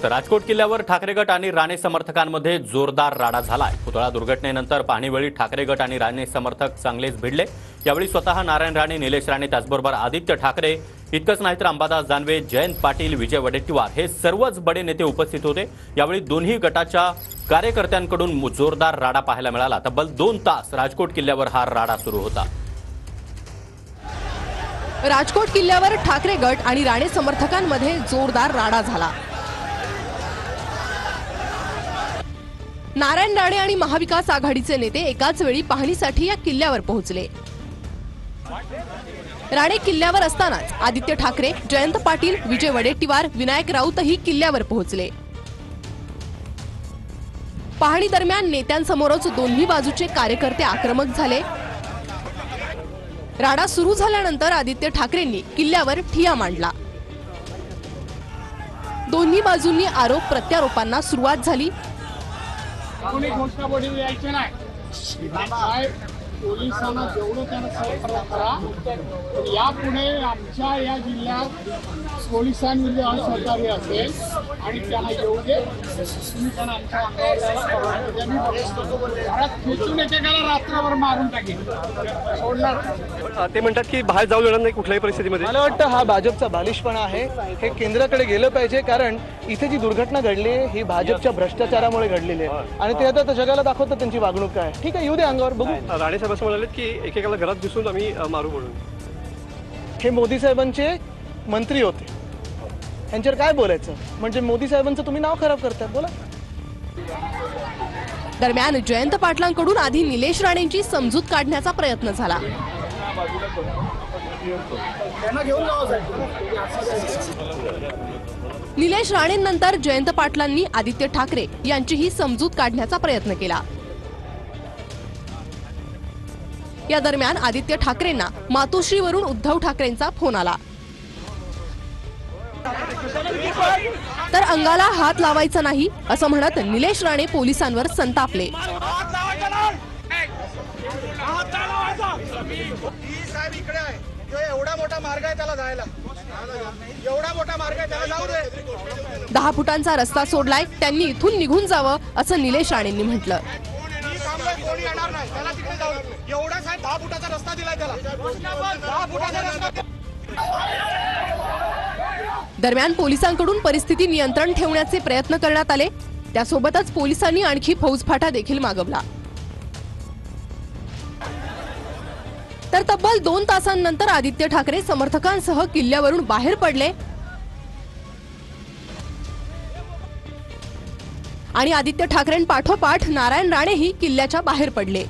तर राजकोट किल्ल्यावर ठाकरे गट आणि राणे समर्थकांमध्ये जोरदार राडा झालाय। पुतळा दुर्घटनेनंतर पाहणीवेळी ठाकरे गट आणि राणे समर्थक चांगलेच भिडले। यावेळी स्वतः नारायण राणे, निलेश राणे, त्याचबरोबर आदित्य ठाकरे, इतकंच नाही तर अंबादास दानवे, जयंत पाटील, विजय वडेट्टीवार हे सर्वच बडे नेते उपस्थित होते। यावेळी दोन्ही गटाच्या कार्यकर्त्यांकडून जोरदार राडा पाहायला मिळाला। तब्बल 2 तास राजकोट किल्ल्यावर हा राडा सुरू होता। राजकोट किल्ल्यावर ठाकरे गट आणि राणे समर्थकांमध्ये जोरदार राडा झाला। नारायण राणे आणि महाविकास आघाडीचे नेते एकाच वेळी पाहणीसाठी या किल्ल्यावर पोहोचले। राणे किल्ल्यावर असतानाच आदित्य ठाकरे, जयंत पाटील, विजय वडेट्टीवार, विनायक राऊतही किल्ल्यावर पोहोचले। पाहणी दरम्यान नेत्यांसमोरच दोन्ही बाजूचे कार्यकर्ते आक्रमक झाले। राडा सुरू झाल्यानंतर आदित्य ठाकरेंनी किल्ल्यावर ठिय्या मांडला। दोन्ही बाजूंनी आरोप प्रत्यारोपांना सुरुवात झाली। कोणी घोषणाबाजी यायचे नाही। पोलिसांना जेवढं त्यांना सहकार्य करा, पण यापुढे आमच्या या जिल्ह्यात पोलिसांविरुद्ध असहकार्य असेल आणि त्यांना येऊ दे, तुम्ही त्यांना आमच्या अंगावर घरात खेचून एकेकाला रात्रभर मारून टाकेल, सोडणार। ते म्हणतात की बाहेर जाऊ देणार नाही कुठल्याही परिस्थितीमध्ये। मला वाटतं हा भाजपचा बालिशपणा आहे। हे केंद्राकडे गेलं पाहिजे, कारण इथे जी दुर्घटना घडली ही भाजपच्या भ्रष्टाचारामुळे घडलेली आहे आणि ते आता जगाला दाखवतात त्यांची वागणूक काय। ठीक आहे, येऊ दे अंगावर, बघू। राणे साहेब असं म्हणाले की एकेकाला घरात घुसून आम्ही मारू म्हणून। हे मोदी साहेबांचे मंत्री होते, यांच्यावर काय बोलायचं? म्हणजे मोदी साहेबांचं तुम्ही नाव खराब करताय, बोला। दरम्यान जयंत पाटलांकडून आधी निलेश राणेंची समजूत काढण्याचा प्रयत्न झाला। निलेश राणेंनंतर जयंत पाटलांनी आदित्य ठाकरे यांचीही समजूत काढण्याचा प्रयत्न केला। या दरम्यान आदित्य ठाकरेंना मातोश्रीवरून उद्धव ठाकरेंचा फोन आला। तर अंगाला हात लावायचा नाही असं म्हणत निलेश राणे पोलिसांवर संतापले। एवढा मोठा मार्ग आहे त्याला जायला, एवढा मोठा मार्ग आहे त्याला जाऊ दे। 10 फुटांचा रस्ता सोडलाय, त्यांनी इथून निघून जावं असं निलेश राणेंनी म्हटलं। कोणी येणार नाही, त्याला तिकडे जाऊ दे। एवढाच आहे, 10 फुटाचा रस्ता दिलाय त्याला, 10 फुटाचा रस्ता। दरम्यान पोलिसांकडून परिस्थिती नियंत्रण ठेवण्याचे प्रयत्न करण्यात आले। त्यासोबतच पोलिसांनी आणखी फौजफाटा देखील मागवला। तर तब्बल 2 तासांनंतर आदित्य ठाकरे समर्थकांसह किल्ल्यावरून बाहेर पडले आणि आदित्य ठाकरेंपाठोपाठ नारायण राणेही किल्ल्याच्या बाहेर पडले।